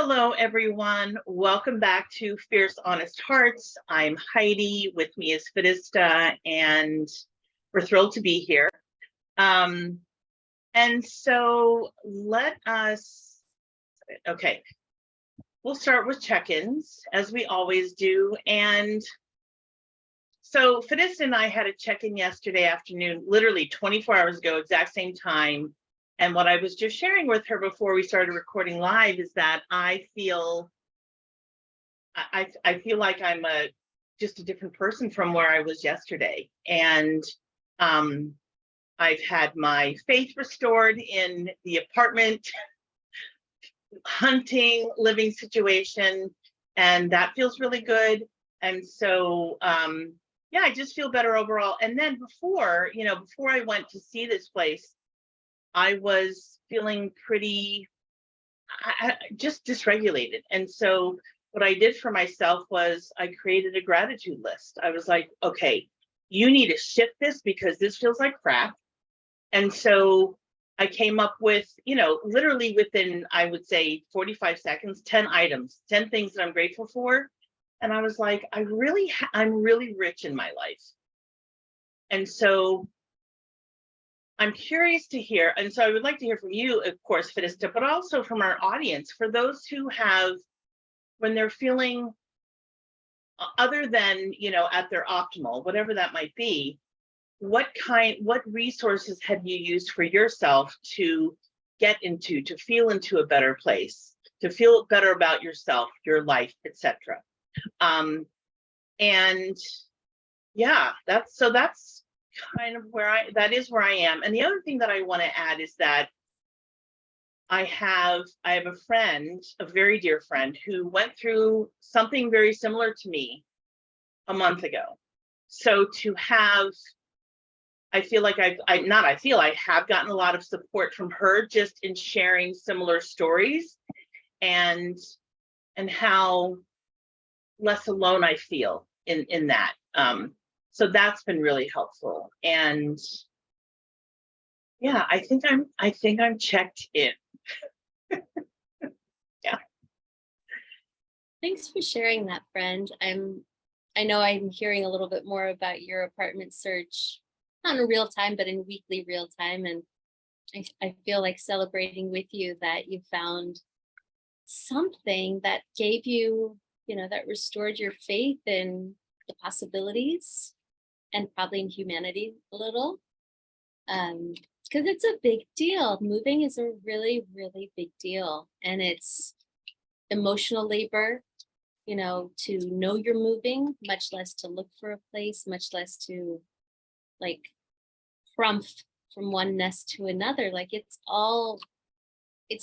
Hello, everyone. Welcome back to Fierce Honest Hearts. I'm Heidi. With me is Fidista, and we're thrilled to be here. Um, and so let us, okay, we'll start with check-ins as we always do. And so Fidista and I had a check-in yesterday afternoon, literally 24 hours ago, exact same time. And what I was just sharing with her before we started recording live is that I feel like I'm just a different person from where I was yesterday. And I've had my faith restored in the apartment hunting living situation, and that feels really good. And so yeah, I just feel better overall. And then before I went to see this place, I was feeling pretty just dysregulated. And so what I did for myself was I created a gratitude list. I was like, okay, you need to shift this because this feels like crap. And so I came up with, literally within, I would say 45 seconds, 10 items, 10 things that I'm grateful for. And I was like, I'm really rich in my life. And so I'm curious to hear, and so I would like to hear from you, of course, Fidista, but also from our audience, for those who have, when they're feeling other than, at their optimal, whatever that might be, what resources have you used for yourself to feel into a better place, to feel better about yourself, your life, etc. And yeah, that's kind of that is where I am. And the other thing that I want to add is that I have a friend, a very dear friend, who went through something very similar to me a month ago. So I feel like I have gotten a lot of support from her just in sharing similar stories, and how less alone I feel in that. So that's been really helpful. And yeah, I think I'm checked in. Yeah. Thanks for sharing that, friend. I know I'm hearing a little bit more about your apartment search, not in real time, but in weekly real time. And I feel like celebrating with you that you found something that gave you, that restored your faith in the possibilities and probably in humanity a little. Because it's a big deal. Moving is a really, really big deal. And it's emotional labor, to know you're moving, much less to look for a place, much less to like from one nest to another. Like it's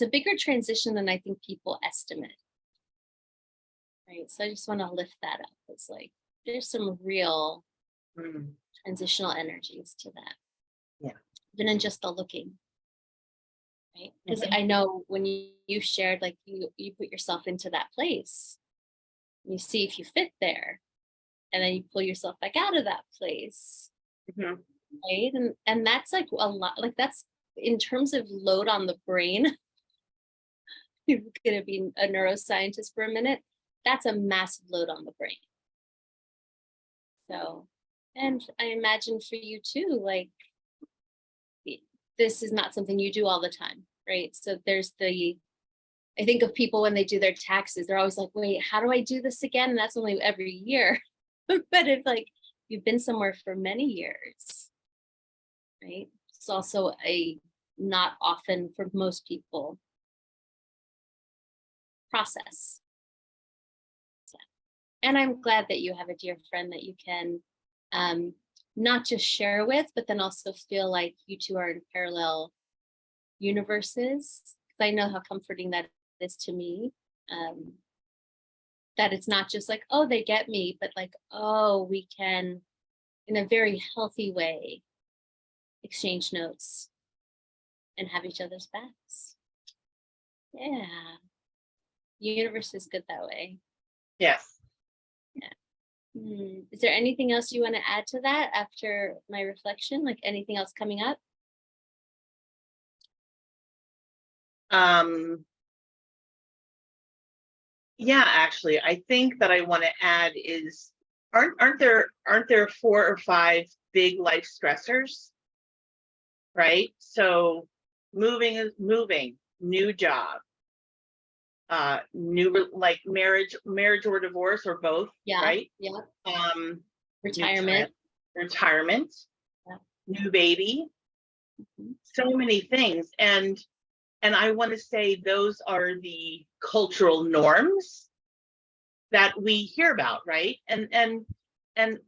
a bigger transition than I think people estimate. Right. So I just want to lift that up. It's like there's some real transitional energies to that. Yeah. Even in just the looking. Right. Because I know when you shared, like you put yourself into that place. You see if you fit there, and then you pull yourself back out of that place. Right. And that's like a lot, like that's in terms of load on the brain. You're gonna be a neuroscientist for a minute. That's a massive load on the brain. So, and I imagine for you too, like this is not something you do all the time, right? So I think of people when they do their taxes, they're always like, wait, how do I do this again? And that's only every year. But if like you've been somewhere for many years, right? It's also a not often for most people process. And I'm glad that you have a dear friend that you can not just share with, but then also feel like you two are in parallel universes. I know how comforting that is to me. That it's not just like, oh, they get me, but like, oh, we can, in a very healthy way, exchange notes and have each other's backs. Yeah. The universe is good that way. Yes. Yeah. Is there anything else you want to add to that after my reflection? Like anything else coming up? Yeah, actually, I think that I want to add is, aren't there 4 or 5 big life stressors, right? So moving, new job, like marriage or divorce or both, Yeah, right? yeah. Um, new Retirement. child, retirement, Yeah. new baby, Mhm. so many things. And I want to say those are the cultural norms that we hear about, right? And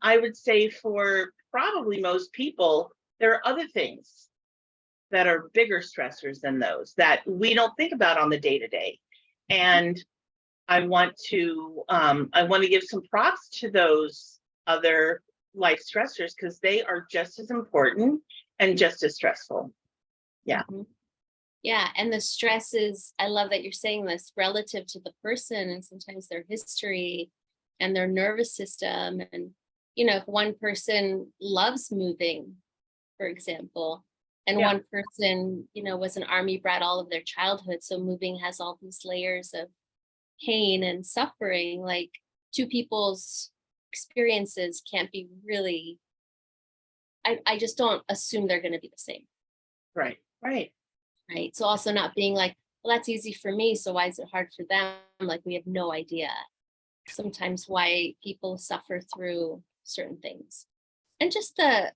I would say for probably most people, there are other things that are bigger stressors than those that we don't think about on the day to day. And I want to give some props to those other life stressors because they are just as important and just as stressful. Yeah. Mhm. Yeah, and the stress is, I love that you're saying this, relative to the person and sometimes their history and their nervous system. And, if one person loves moving, for example, and Yeah. one person, was an army brat all of their childhood. So moving has all these layers of pain and suffering. Like two people's experiences can't be really, I just don't assume they're going to be the same. Right. Right. Right. So also not being like, well, that's easy for me. So why is it hard for them? Like we have no idea sometimes why people suffer through certain things. And just like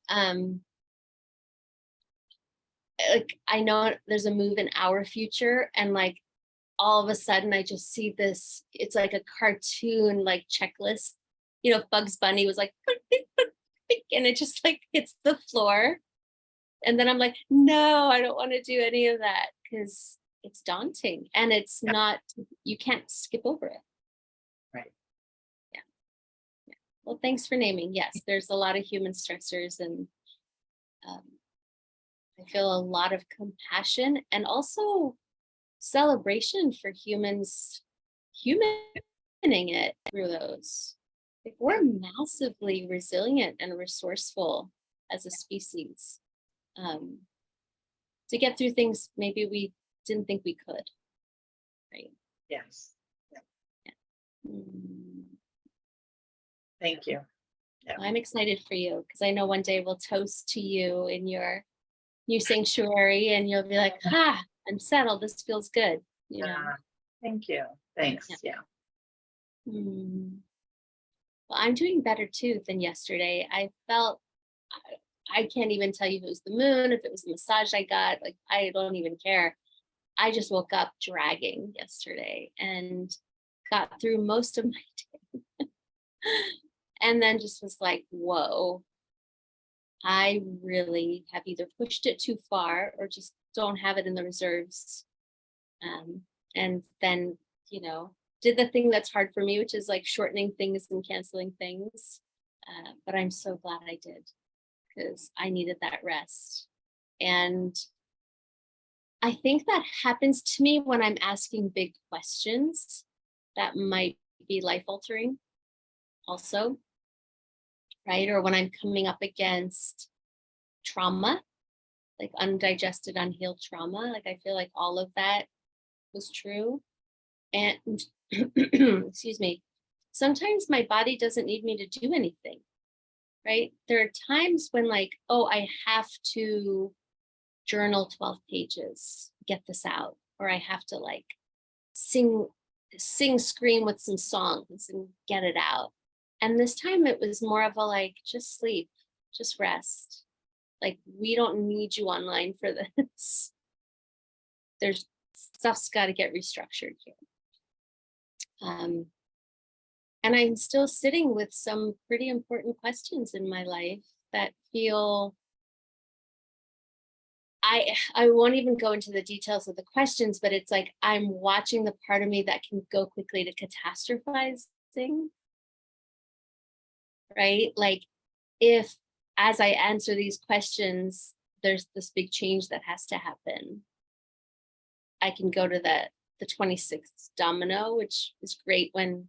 I know there's a move in our future and like all of a sudden I just see this, it's like a cartoon like checklist. Bugs Bunny was like "Click, click, click, click," and it just like hits the floor. And then I'm like, no, I don't want to do any of that because it's daunting and it's Yeah. not, you can't skip over it. Right. Yeah. Yeah. Well, thanks for naming. Yes, there's a lot of human stressors and um, I feel a lot of compassion and also celebration for humans, humaning it through those. Like we're massively resilient and resourceful as a species. Um, to get through things maybe we didn't think we could, right? Yes. Yeah. Mm. Thank you. Yeah. I'm excited for you because I know one day we'll toast to you in your new sanctuary and you'll be like, I'm settled. This feels good, Thank you. Yeah. Thanks. Yeah. Mm. Well, I'm doing better too than yesterday. I felt, I can't even tell you if it was the moon, if it was the massage I got, like, I don't even care. I just woke up dragging yesterday and got through most of my day. And then just was like, whoa, I really have either pushed it too far or just don't have it in the reserves. Um, and then, did the thing that's hard for me, which is like shortening things and canceling things. But I'm so glad I did because I needed that rest. And I think that happens to me when I'm asking big questions that might be life altering, also, right? Or when I'm coming up against trauma, like undigested, unhealed trauma. Like I feel like all of that was true. And excuse me, sometimes my body doesn't need me to do anything, right? There are times when, like, oh, I have to journal 12 pages, get this out, or I have to like sing, scream with some songs and get it out. And this time it was more of a like, just sleep, just rest. Like, we don't need you online for this. There's stuff's got to get restructured here. And I'm still sitting with some pretty important questions in my life that feel, I won't even go into the details of the questions, but it's like I'm watching the part of me that can go quickly to catastrophizing, right? Like if as I answer these questions, there's this big change that has to happen. I can go to the 26th domino, which is great when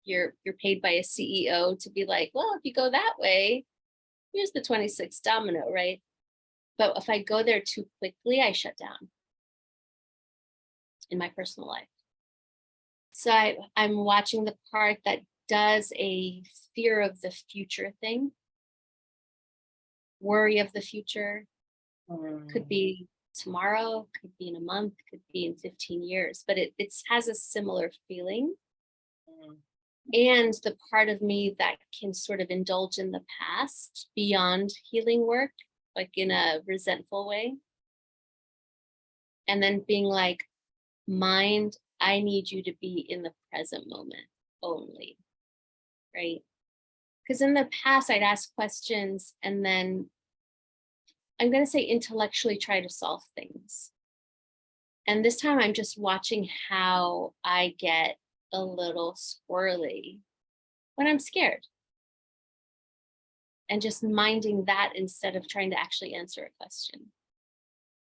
you're paid by a CEO to be like, well, if you go that way, here's the 26th domino, right? But if I go there too quickly, I shut down in my personal life. So I'm watching the part that does a fear of the future thing, worry of the future. Could be tomorrow, could be in a month, could be in 15 years, but it has a similar feeling. Mm. And the part of me that can sort of indulge in the past beyond healing work, like in a resentful way. And then being like, mind, I need you to be in the present moment only. Right. Because in the past, I'd ask questions and then I'm going to say intellectually try to solve things. And this time I'm just watching how I get a little squirrely when I'm scared. And just minding that instead of trying to actually answer a question.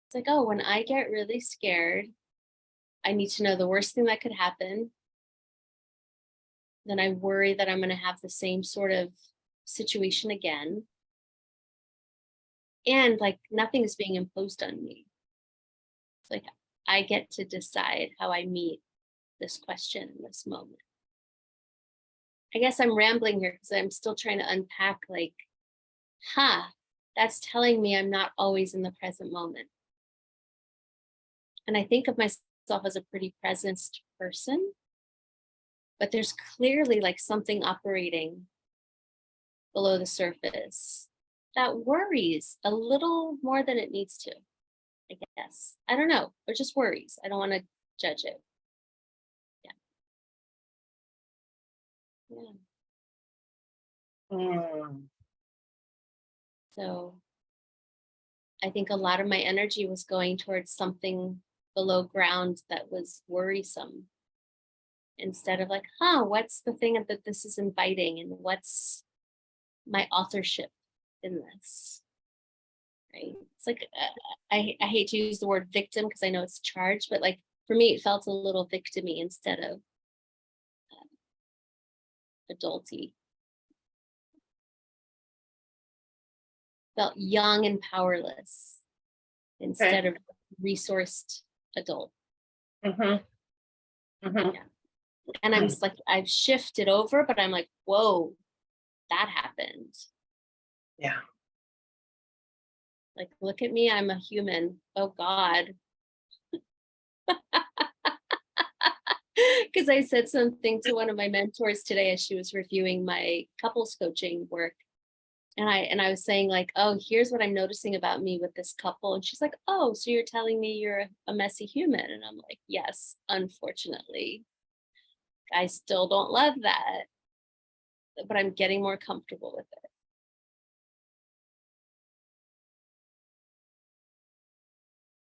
It's like, oh, when I get really scared, I need to know the worst thing that could happen. Then I worry that I'm going to have the same sort of situation again. And like nothing is being imposed on me. It's like I get to decide how I meet this question in this moment. I guess I'm rambling here because I'm still trying to unpack like, that's telling me I'm not always in the present moment. And I think of myself as a pretty present person, but there's clearly like something operating below the surface that worries a little more than it needs to, I guess. I don't know, or just worries. I don't want to judge it. Yeah. Mm. So I think a lot of my energy was going towards something below ground that was worrisome instead of like, what's the thing that this is inviting and what's my authorship in this? Right? It's like, I hate to use the word victim because I know it's charged, but like for me, it felt a little victimy instead of adulty. Felt young and powerless instead of resourced adult. Mm-hmm. Mm-hmm. Yeah. And I'm just like, I've shifted over, but I'm like, whoa, that happened. Yeah. Like, look at me, I'm a human. Oh God. Because I said something to one of my mentors today as she was reviewing my couples coaching work. And I was saying like, oh, here's what I'm noticing about me with this couple. And she's like, oh, so you're telling me you're a messy human? And I'm like, yes, unfortunately. I still don't love that, but I'm getting more comfortable with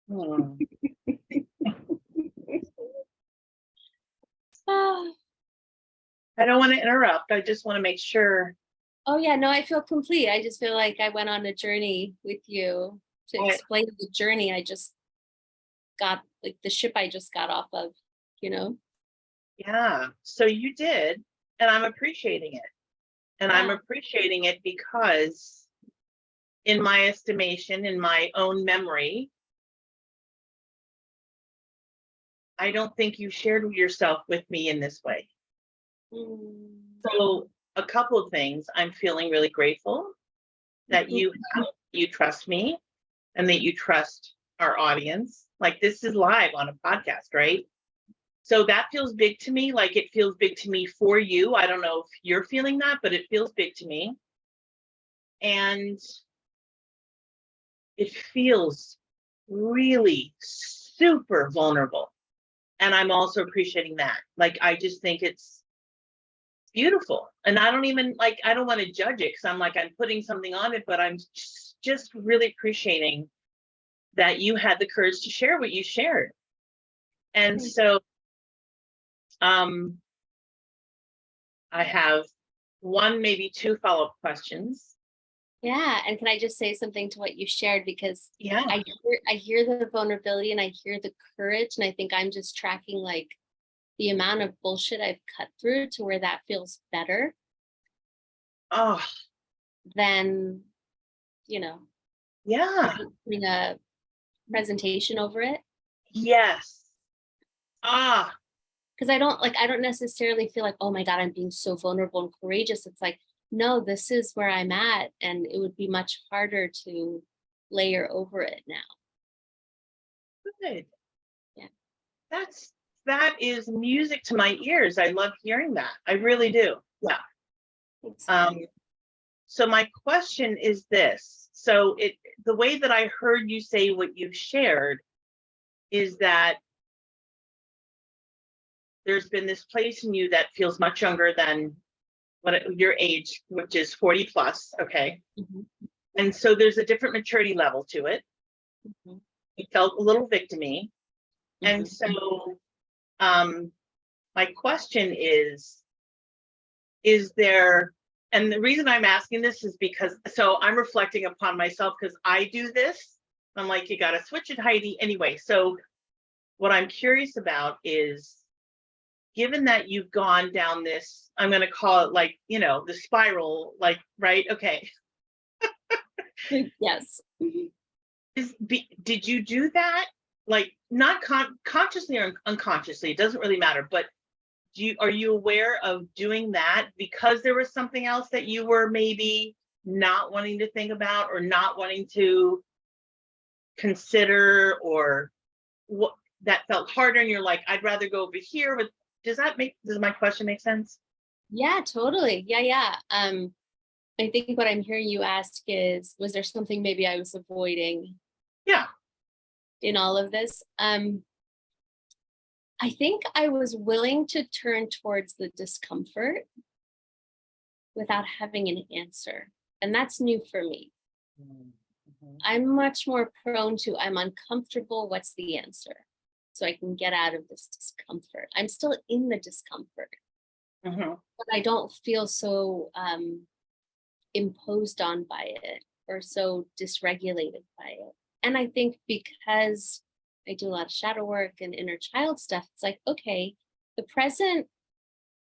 it. Mm. Oh, I don't want to interrupt. I just want to make sure. oh yeah, no, I feel complete. I just feel like I went on a journey with you to I- explain the journey I just got, like the ship I just got off of, you know? Yeah. So you did, and I'm appreciating it. And I'm Yeah. appreciating it because, in my estimation, in my own memory, I don't think you shared yourself with me in this way. Mm. So, a couple of things. I'm feeling really grateful that you trust me and that you trust our audience. Like this is live on a podcast, right? So that feels big to me. Like it feels big to me for you. I don't know if you're feeling that, but it feels big to me. And it feels really super vulnerable. And I'm also appreciating that. Like, I just think it's beautiful. And I don't even like, I don't want to judge it because I'm like, I'm putting something on it, but I'm just really appreciating that you had the courage to share what you shared. And so, I have one, maybe two follow-up questions. Yeah. And can I just say something to what you shared? Because Yeah. I hear the vulnerability and I hear the courage. And I think I'm just tracking like the amount of bullshit I've cut through to where that feels better Oh, than, you know, yeah. doing a presentation over it. Yes. Ah, because I don't necessarily feel like, oh my God, I'm being so vulnerable and courageous. It's like, no, this is where I'm at. And it would be much harder to layer over it now. Good. Yeah. That is music to my ears. I love hearing that. I really do. Yeah. Thanks. So my question is this. So the way that I heard you say what you've shared is that there's been this place in you that feels much younger than your age, which is 40 plus. Okay. Mhm, And so there's a different maturity level to it. mhm, You felt a little victim-y. And mhm. so my question is there, and the reason I'm asking this is because, so I'm reflecting upon myself because I do this. I'm like, you got to switch it, Heidi. Anyway, so what I'm curious about is, given that you've gone down this, I'm going to call it like, the spiral, like, right? Okay. Yes. Mhm. Did you do that? Like, not consciously or unconsciously, it doesn't really matter, but are you aware of doing that because there was something else that you were maybe not wanting to think about or not wanting to consider, or what that felt harder and you're like, I'd rather go over here? But does my question make sense? Yeah, totally. Yeah. I think what I'm hearing you ask is, was there something maybe I was avoiding Yeah. in all of this? I think I was willing to turn towards the discomfort without having an answer. And that's new for me. Mhm. I'm much more prone to, I'm uncomfortable, what's the answer? So I can get out of this discomfort. I'm still in the discomfort, Mhm. but I don't feel so imposed on by it or so dysregulated by it. And I think because I do a lot of shadow work and inner child stuff, it's like, okay, the present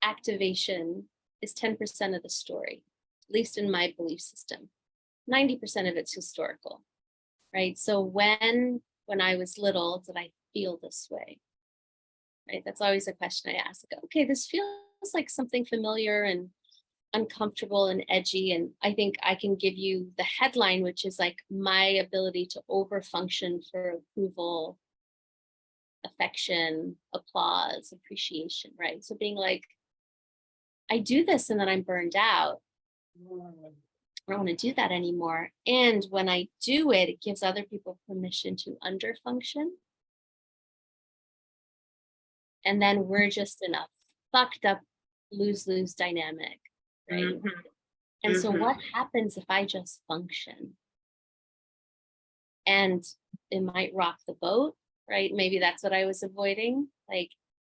activation is 10% of the story, at least in my belief system. 90% of it's historical, right? So when I was little, did I feel this way? Right? That's always a question I ask. Okay, this feels like something familiar and uncomfortable and edgy. And I think I can give you the headline, which is like my ability to overfunction for approval, affection, applause, appreciation, right? So being like, I do this and then I'm burned out. I don't want to do that anymore. And when I do it, it gives other people permission to underfunction. And then we're just in a fucked up lose-lose dynamic, right? Mhm. And so Mhm. what happens if I just function? And it might rock the boat, right? Maybe that's what I was avoiding. Like,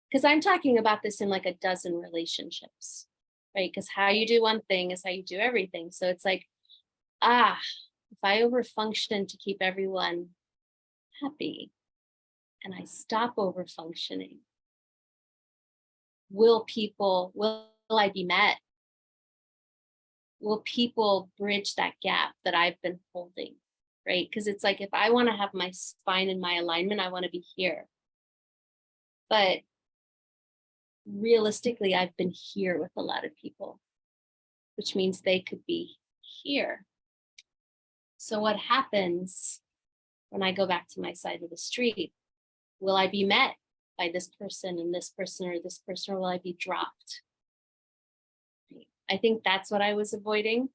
because I'm talking about this in like a dozen relationships, right? Because how you do one thing is how you do everything. So it's like, if I overfunction to keep everyone happy and I stop overfunctioning, will I be met? Will people bridge that gap that I've been holding? Right? Because it's like, if I want to have my spine and my alignment, I want to be here. But realistically, I've been here with a lot of people, which means they could be here. So what happens when I go back to my side of the street? Will I be met by this person and this person or this person, or will I be dropped? I think that's what I was avoiding.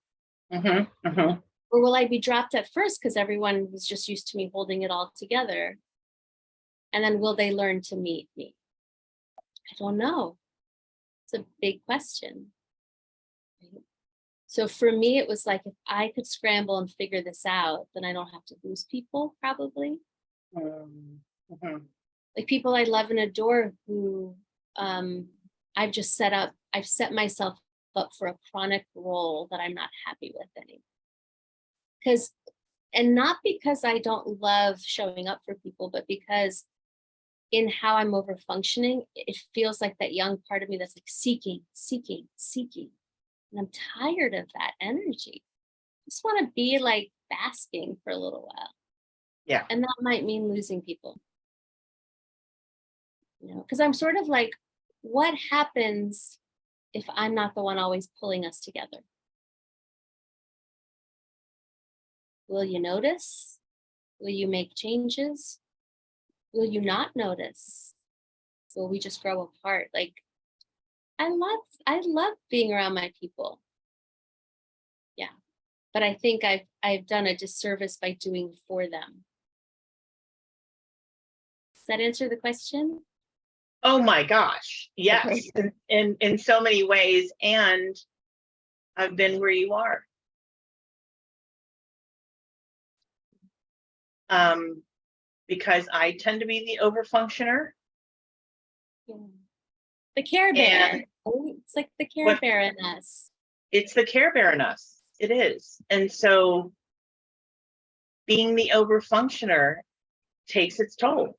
Mhm. Mhm. Or will I be dropped at first because everyone was just used to me holding it all together? And then will they learn to meet me? I don't know. It's a big question. Right? So for me, it was like, if I could scramble and figure this out, then I don't have to lose people, probably. Mhm. Like people I love and adore who I've set myself up for a chronic role that I'm not happy with anymore. And not because I don't love showing up for people, but because in how I'm over functioning, it feels like that young part of me that's like seeking. And I'm tired of that energy. I just want to be like basking for a little while. Yeah. And that might mean losing people, because I'm sort of like what happens if I'm not the one always pulling us together? Will you notice? Will you make changes? Will you not notice? Will we just grow apart? Like, I love being around my people. Yeah. But I think I've done a disservice by doing for them. Does that answer the question? Oh my gosh, yes, in so many ways, and I've been where you are. Because I tend to be the overfunctioner. Yeah. The Care Bear. And Oh, it's like the Care what Bear in us. it's the Care Bear in us. It is. And so being the overfunctioner takes its toll.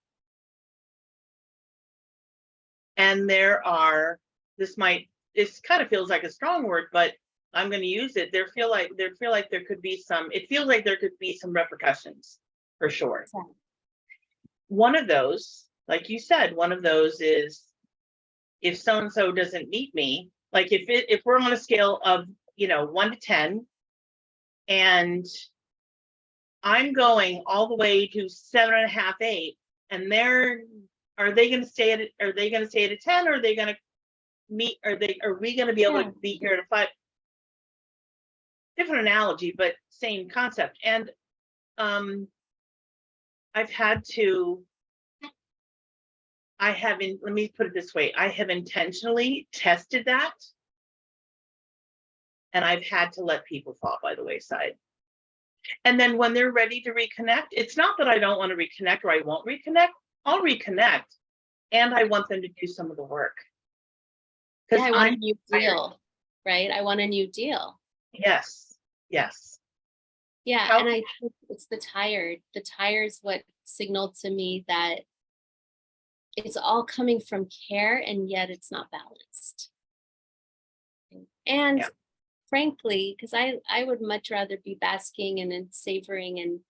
And this kind of feels like a strong word, but I'm going to use it. It feels like there could be some repercussions for sure. Yeah. One of those, like you said, one of those is if so-and-so doesn't meet me, like if we're on a scale of, 1 to 10, and I'm going all the way to 7.5, 8, and are they going to stay at a 10, or are they going to meet? Are we going to be able to be here at a 5? Different analogy, but same concept. And let me put it this way. I have intentionally tested that, and I've had to let people fall by the wayside. And then when they're ready to reconnect, it's not that I don't want to reconnect or I won't reconnect. I'll reconnect, and I want them to do some of the work. Yeah, I want a new deal, right? I want a new deal. Yes. Yeah, and I think it's the tired. The tired's what signaled to me that it's all coming from care, and yet it's not balanced. And frankly, because I would much rather be basking and savoring and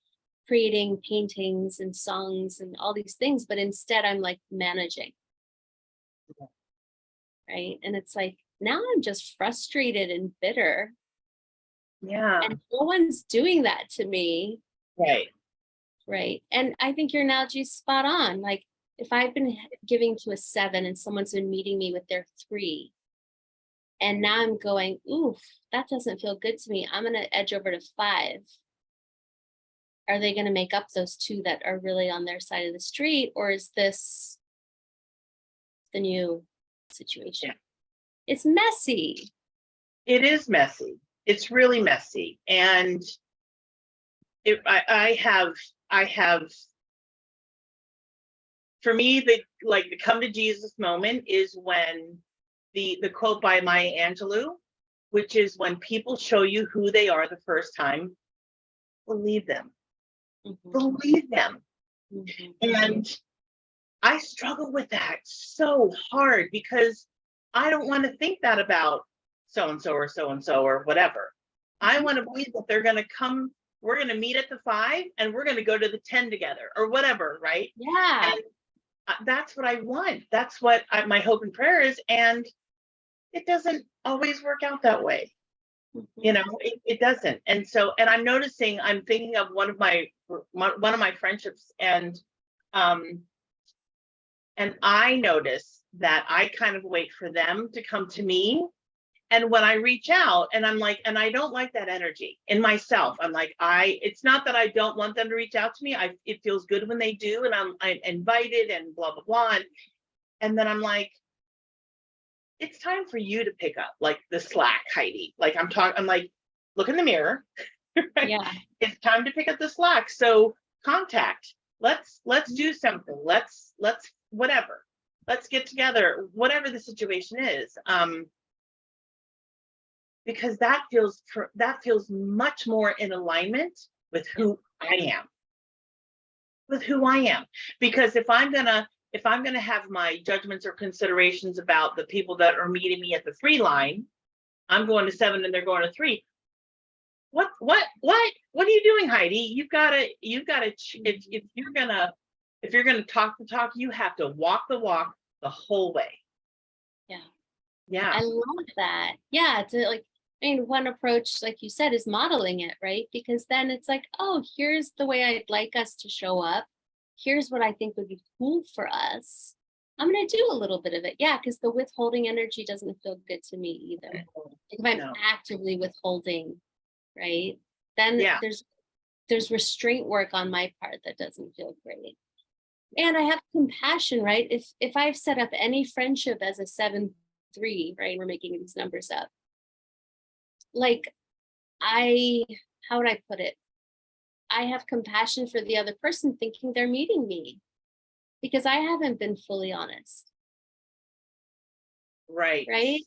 creating paintings and songs and all these things, but instead I'm like managing. Right. And it's like, now I'm just frustrated and bitter. Yeah. And no one's doing that to me. Right. Right. And I think your analogy is spot on. Like, if I've been giving to a 7 and someone's been meeting me with their 3, and now I'm going, oof, that doesn't feel good to me. I'm going to edge over to 5. Are they going to make up those 2 that are really on their side of the street? Or is this the new situation? Yeah. It's messy. It is messy. It's really messy. And I have, for me, the come to Jesus moment is when the quote by Maya Angelou, which is, when people show you who they are the first time, believe them. Mm-hmm. Believe them. Mm-hmm. And I struggle with that so hard, because I don't want to think that about so-and-so or whatever. I want to believe that they're going to come, we're going to meet at the 5 and we're going to go to the 10 together or whatever, right? Yeah. And that's what I want. That's what my hope and prayer is. And it doesn't always work out that way. Mm-hmm. It doesn't. And so, and I'm thinking of one of my friendships, and I notice that I kind of wait for them to come to me. And when I reach out, and I'm like, and I don't like that energy in myself. I'm like, it's not that I don't want them to reach out to me. It feels good when they do, and I'm invited and blah, blah, blah. And then I'm like, it's time for you to pick up like the slack, Heidi. Like I'm like, look in the mirror. Right? Yeah. It's time to pick up the slack. So contact. Let's do something. Let's whatever. Let's get together, whatever the situation is. Because that feels much more in alignment with who I am. Because if I'm gonna have my judgments or considerations about the people that are meeting me at the 3 line, I'm going to 7 and they're going to 3. What are you doing, Heidi? You've got to if you're gonna talk the talk, you have to walk the walk the whole way. Yeah. Yeah. I love that. Yeah, to like, I mean, one approach, like you said, is modeling it, right? Because then it's like, oh, here's the way I'd like us to show up. Here's what I think would be cool for us. I'm gonna do a little bit of it. Yeah, because the withholding energy doesn't feel good to me either. Like if I'm No. actively withholding, right? Then Yeah. there's restraint work on my part that doesn't feel great. And I have compassion, right? If I've set up any friendship as a 7-3, right? We're making these numbers up. Like I, how would I put it? I have compassion for the other person thinking they're meeting me because I haven't been fully honest, Right. right?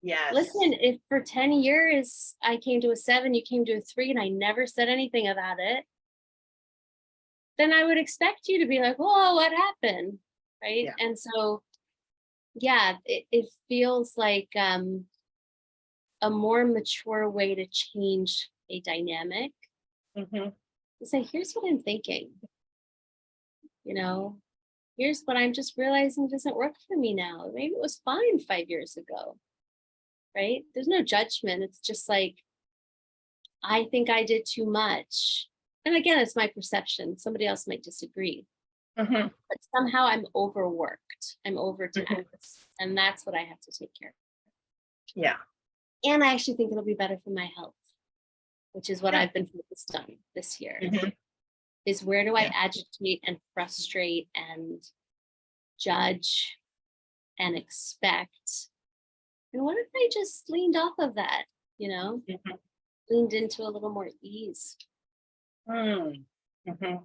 Yes. Listen, if for 10 years I came to a 7, you came to a 3, and I never said anything about it, then I would expect you to be like, whoa, what happened? Right. Yeah. And so, yeah, it feels like a more mature way to change a dynamic. Hmm. Say, here's what I'm thinking, you know, here's what I'm just realizing doesn't work for me now. Maybe it was fine 5 years ago, right? There's no judgment. It's just like, I think I did too much. And again, it's my perception. Somebody else might disagree, Hmm. but somehow I'm overworked. I'm overtaxed. And that's what I have to take care of. Yeah. And I actually think it'll be better for my health, which is what Yeah. I've been focused on this year. Hmm. Is where do I Yeah. agitate and frustrate and judge and expect? And what if I just leaned off of that, Hmm. leaned into a little more ease? Mm. Hmm.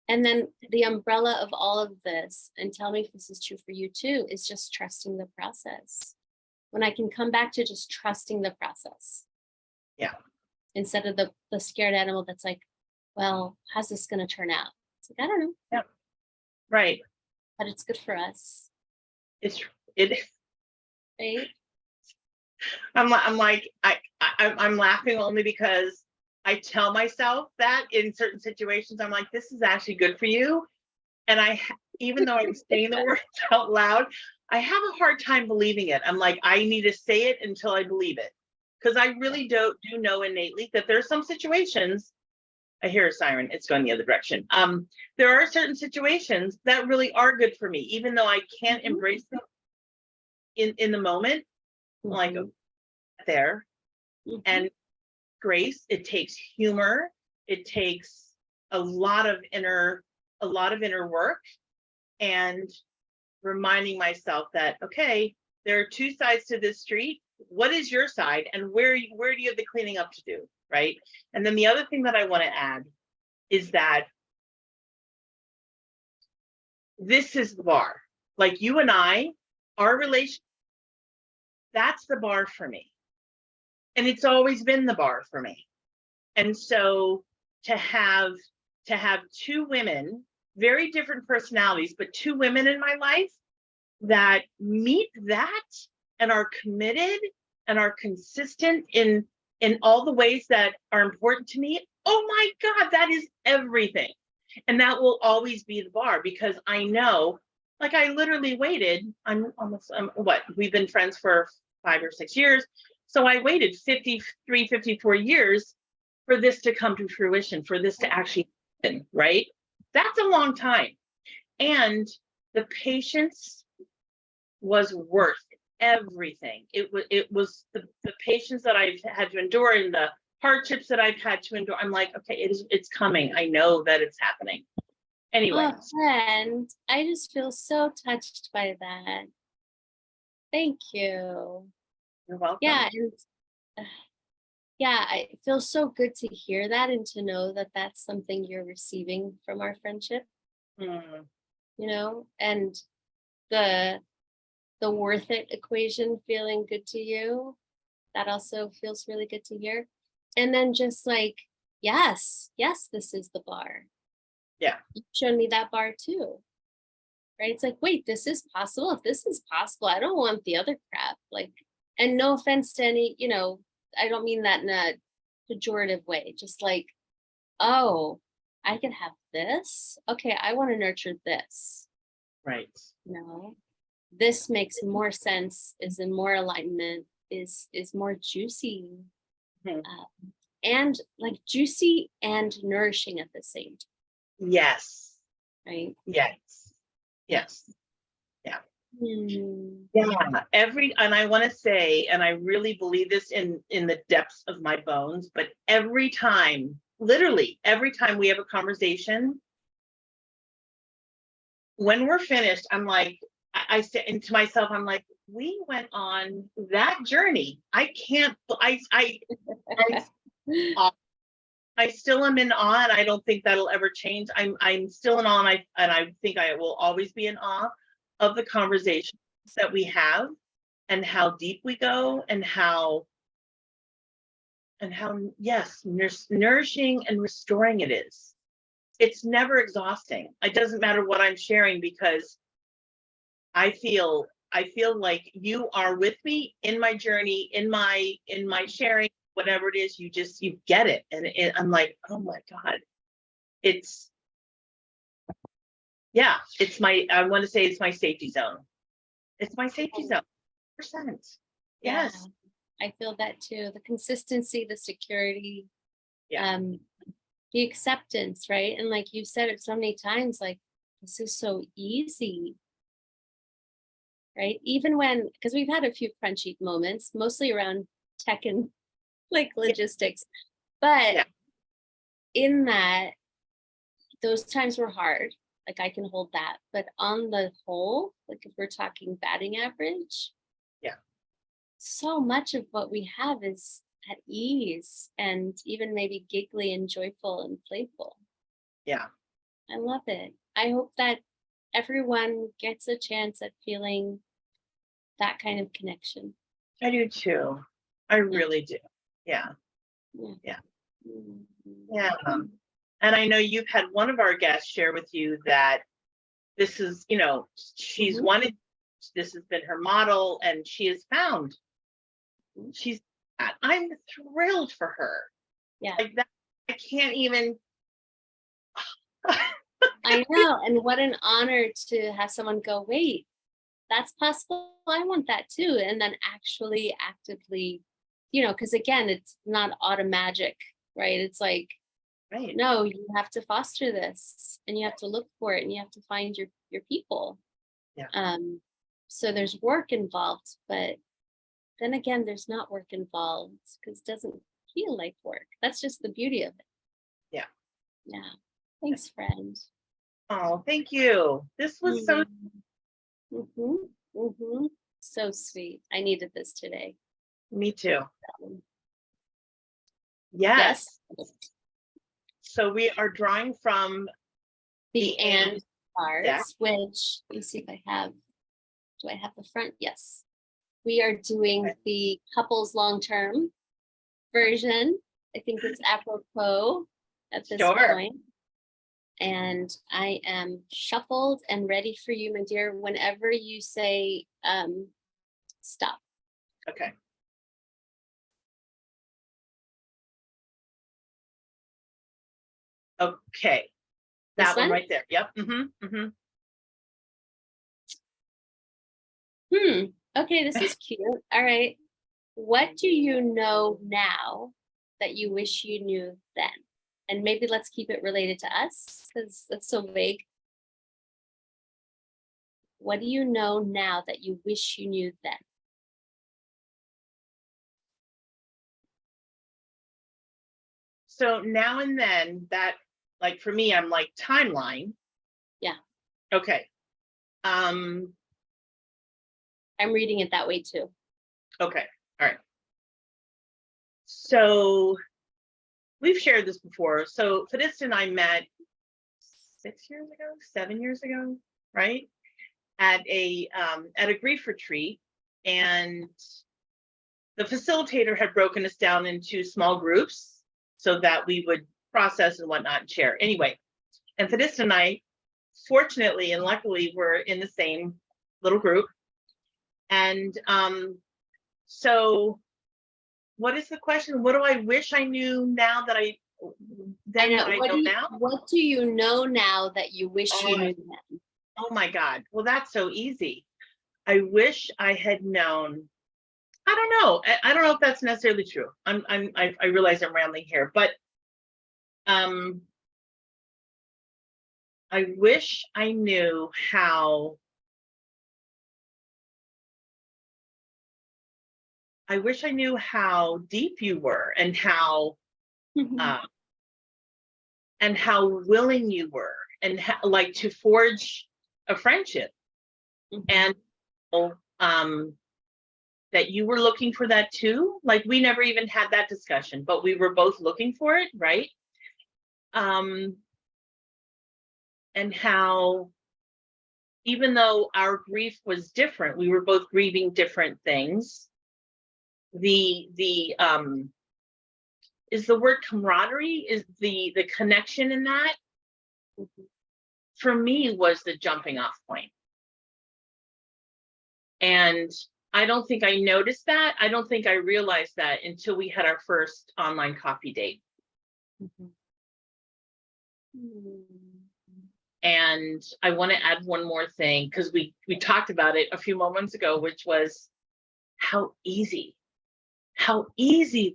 And then the umbrella of all of this, and tell me if this is true for you too, is just trusting the process. When I can come back to just trusting the process Yeah. instead of the scared animal that's like, well, how's this going to turn out? It's like, I don't know, Yeah. Right. but it's good for us, It's it. right? I'm like I'm laughing only because I tell myself that in certain situations I'm like, this is actually good for you, and even though I'm saying the words out loud, I have a hard time believing it. I'm like, I need to say it until I believe it, because I really do know innately that there are some situations. I hear a siren. It's going the other direction. There are certain situations that really are good for me, even though I can't Mhm. embrace them in the moment. Like Mhm. there Mhm. and grace. It takes humor. It takes a lot of inner work, and reminding myself that, okay, there are two sides to this street. What is your side, and where do you have the cleaning up to do, right? And then the other thing that I want to add is that this is the bar. Like you and I, our relation, that's the bar for me. And it's always been the bar for me. And so to have two women, very different personalities, but two women in my life that meet that and are committed and are consistent in all the ways that are important to me. Oh my God, that is everything. And that will always be the bar, because I know, like I literally waited, I'm almost, what, we've been friends for 5 or 6 years. So I waited 53, 54 years for this to come to fruition, for this to actually happen, right? That's a long time. And the patience was worth everything. It was the patience that I've had to endure and the hardships that I've had to endure. I'm like, okay, it's coming. I know that it's happening. Anyway, Oh, friend, I just feel so touched by that. Thank you. you're welcome. Yeah, and uh, yeah, it feels so good to hear that and to know that that's something you're receiving from our friendship, Mm, and the worth it equation feeling good to you. That also feels really good to hear. And then just like, yes, yes, this is the bar. yeah, You showed me that bar too, right? It's like, wait, this is possible. If this is possible, I don't want the other crap. Like, and no offense to any, I don't mean that in a pejorative way. Just like, oh, I can have this. Okay, I want to nurture this, right. you know? this makes more sense, is in more alignment, is more juicy. Mhm. And like juicy and nourishing at the same time, Yes, right? yes, yes. Hmm. Yeah, and I want to say, and I really believe this in the depths of my bones, but every time, literally every time we have a conversation, when we're finished, I'm like, I say to myself, I'm like, we went on that journey. I can't, I still am in awe, and I don't think that'll ever change. I'm still in awe, and I think I will always be in awe of the conversations that we have, and how deep we go, and how yes, nourishing and restoring it is. It's never exhausting. It doesn't matter what I'm sharing, because I feel like you are with me in my journey, in my sharing, whatever it is. You get it, and I'm like, oh my God, it's yeah, it's my, I want to say it's my safety zone. It's my safety zone, 100%. Yeah, Yes, I feel that too. The consistency, the security, yeah, the acceptance, right? And like you said it so many times, like this is so easy, right? Even when, because we've had a few crunchy moments, mostly around tech and like yeah, logistics, but yeah, in that, those times were hard. Like I can hold that, but on the whole, like if we're talking batting average, yeah, so much of what we have is at ease and even maybe giggly and joyful and playful. yeah. I love it. I hope that everyone gets a chance at feeling that kind of connection. I do too. I Yeah. really do. Yeah, Yeah. yeah, Mhm. yeah. And I know you've had one of our guests share with you that this is, she's Mhm. wanted, this has been her model, and she has found, Mhm. she's, I'm thrilled for her. Yeah, Like that, I can't even. I know. And what an honor to have someone go, wait, that's possible. I want that too. And then actually actively, because again, it's not automagic, right? It's like, Right. no, you have to foster this and you have to look for it and you have to find your people. Yeah. So there's work involved, but then again, there's not work involved because it doesn't feel like work. That's just the beauty of it. Yeah. Yeah. Thanks, friend. Oh, thank you. This was so. Mm-hmm. Mm-hmm. So sweet. I needed this today. Me too. Yes. Yes. So we are drawing from The and deck. cards, which let me see if I have. Do I have the front? Yes. We are doing Okay. the couples long-term version. I think it's apropos at this Sure. point. And I am shuffled and ready for you, my dear, whenever you say stop. Okay. Okay. This That one one? right there. Yep. Mm-hmm. Mm-hmm. Okay, this is cute. All right. What do you know now that you wish you knew then? And maybe let's keep it related to us because that's so vague. What do you know now that you wish you knew then? So now and then, that, like for me, I'm like timeline. Yeah. Okay. I'm reading it that way too. Okay. All right. So we've shared this before. So Fidista and I met 7 years ago, right? At a grief retreat, and the facilitator had broken us down into small groups so that we would process and whatnot and share. Anyway, and Fidista and I, fortunately and luckily, were in the same little group. And so what is the question? What do I wish I knew now that I know now? What do you know now that you wish you knew then? Oh my God. Well, that's so easy. I wish I had known. I don't know. I don't know if that's necessarily true. I realize I'm rambling here, but um, I wish I knew how. I wish I knew how deep you were, uh, and how willing you were, and like to forge a friendship, and um, that you were looking for that too. Like we never even had that discussion, but we were both looking for it, right? And how even though our grief was different, we were both grieving different things. The is the word camaraderie, is the connection in that, for me, was the jumping off point. And I don't think I noticed that. I don't think I realized that until we had our first online coffee date. And I want to add one more thing, because we talked about it a few moments ago, which was how easy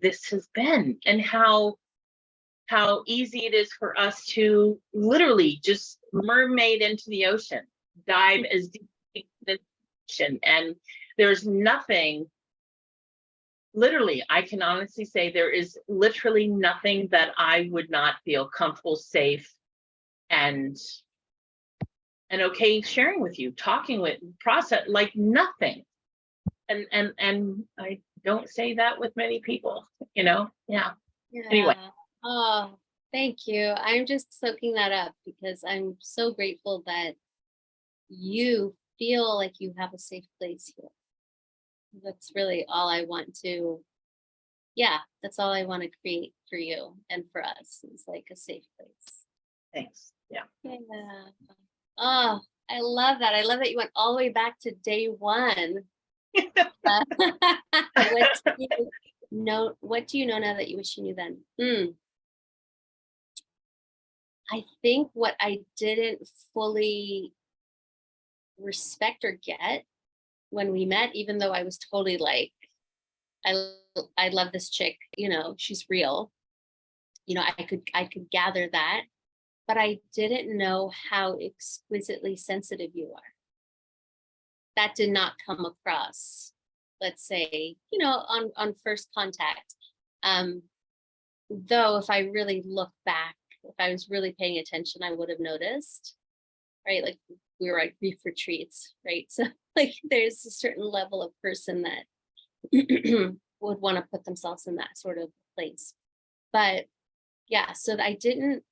this has been, and how easy it is for us to literally just mermaid into the ocean, dive as deep into the ocean. And there's nothing, literally, I can honestly say there is literally nothing that I would not feel comfortable, safe, and okay sharing with you, talking with, process, like nothing. And I don't say that with many people, yeah. Anyway. Yeah. Oh, thank you. I'm just soaking that up because I'm so grateful that you feel like you have a safe place here. That's really all I want to, yeah, that's all I want to create for you and for us, is like a safe place. Thanks. Yeah. Yeah. Oh, I love that. I love that you went all the way back to day one. What do you know now that you wish you knew then? I think what I didn't fully respect or get when we met, even though I was totally like, I love this chick, she's real. I could gather that, but I didn't know how exquisitely sensitive you are. That did not come across, let's say, on first contact. Though if I really look back, if I was really paying attention, I would have noticed, right? Like we were at grief retreats, right? So like there's a certain level of person that would want to put themselves in that sort of place. But yeah, so I didn't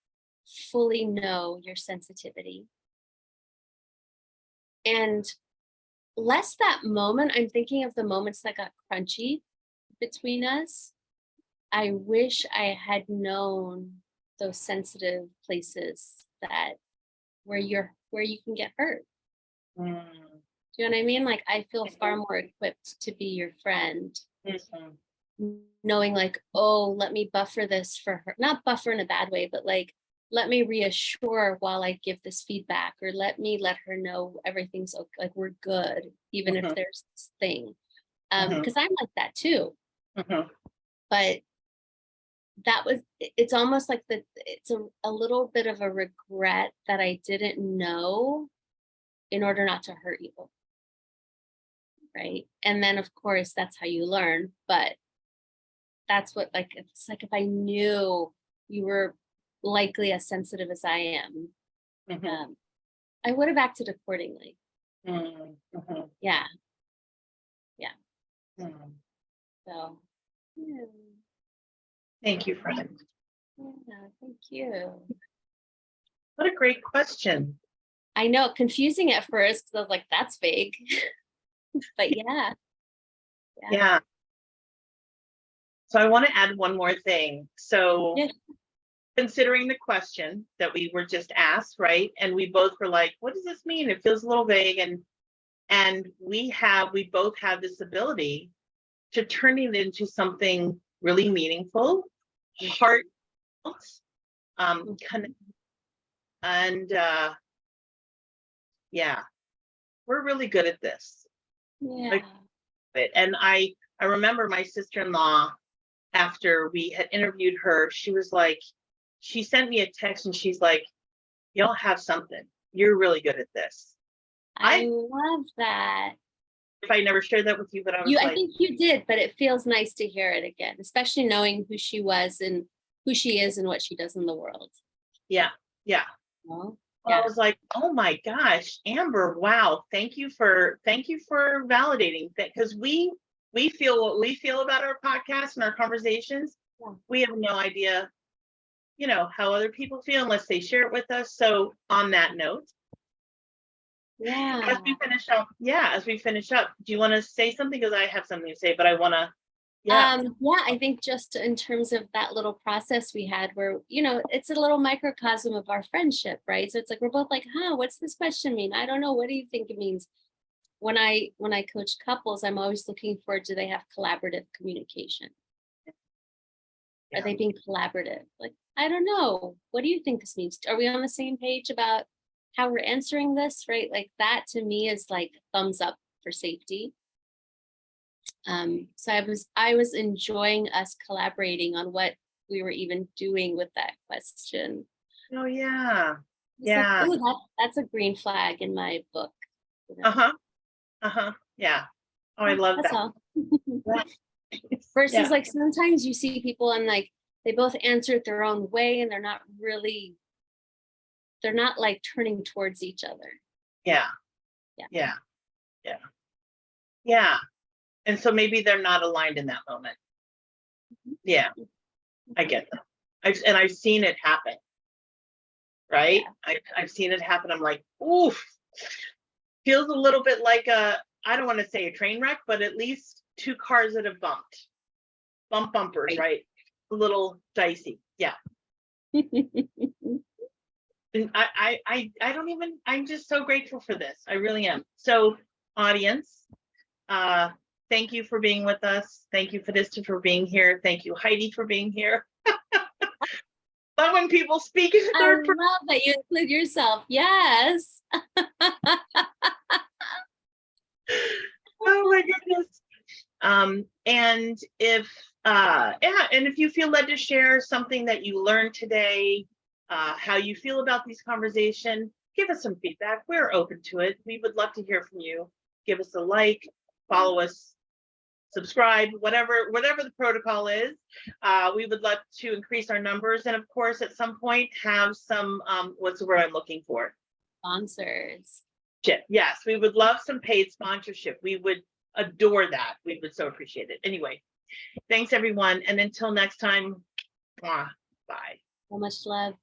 fully know your sensitivity. And less that moment, I'm thinking of the moments that got crunchy between us. I wish I had known those sensitive places that where you can get hurt. Do you know what I mean? Like I feel far more equipped to be your friend, knowing like, oh, let me buffer this for her. Not buffer in a bad way, but like let me reassure while I give this feedback, or let her know everything's okay, like we're good, even if there's this thing. Because I'm like that too. But it's almost like it's a little bit of a regret that I didn't know in order not to hurt you. Right. And then of course that's how you learn. But that's what, like, it's like if I knew you were likely as sensitive as I am, I would have acted accordingly. Yeah. So yeah. Thank you, friend. Yeah, thank you. What a great question. I know, confusing at first because I was like, that's vague. But yeah. So I want to add one more thing. So Yeah. Considering the question that we were just asked, right? And we both were like, what does this mean? It feels a little vague. And we both have this ability to turn it into something really meaningful, heartfelt, and yeah, we're really good at this. Yeah. it. And I remember my sister-in-law, after we had interviewed her, she was like, she sent me a text and she's like, y'all have something. You're really good at this. I love that. If I never shared that with you, but I was I like, think you did, but it feels nice to hear it again, especially knowing who she was and who she is and what she does in the world. yeah, yeah. Well, I was like, oh my gosh, Amber, wow, thank you for validating that, because we feel what we feel about our podcast and our conversations. Yeah. We have no idea, how other people feel unless they share it with us. So on that note, yeah. as we finish up, do you want to say something? Because I have something to say, but I want to, yeah. I think just in terms of that little process we had where, it's a little microcosm of our friendship, right? So it's like, we're both like, what's this question mean? I don't know. What do you think it means? When I coach couples, I'm always looking for, do they have collaborative communication? Yeah. Are they being collaborative? Like, I don't know. What do you think this means? Are we on the same page about how we're answering this, right? Like that to me is like thumbs up for safety. So I was enjoying us collaborating on what we were even doing with that question. Oh yeah. It's Yeah. like, ooh, that's a green flag in my book. Yeah. Oh, I love That's that. all. Yeah. Versus like sometimes you see people and like they both answer it their own way and they're not like turning towards each other. Yeah. Yeah. Yeah. Yeah. Yeah. And so maybe they're not aligned in that moment. Yeah. I get that. I've seen it happen. Right? Yeah. I've seen it happen. I'm like, oof. Feels a little bit like I don't want to say a train wreck, but at least two cars that have bumped. Bumpers, right? A little dicey. Yeah. And I don't even, I'm just so grateful for this. I really am. So audience, thank you for being with us. Thank you, Fadista, for being here. Thank you, Heidi, for being here. Love when people speak in third person. I love that you include yourself. Yes. Oh my goodness. And if and if you feel led to share something that you learned today, how you feel about these conversations, give us some feedback. We're open to it. We would love to hear from you. Give us a like, follow us, subscribe, whatever the protocol is. We would love to increase our numbers, and of course, at some point, have some what's the word I'm looking for? Sponsors. Yes, we would love some paid sponsorship. We would adore that. We would so appreciate it. Anyway, thanks everyone, and until next time, bye. So much love.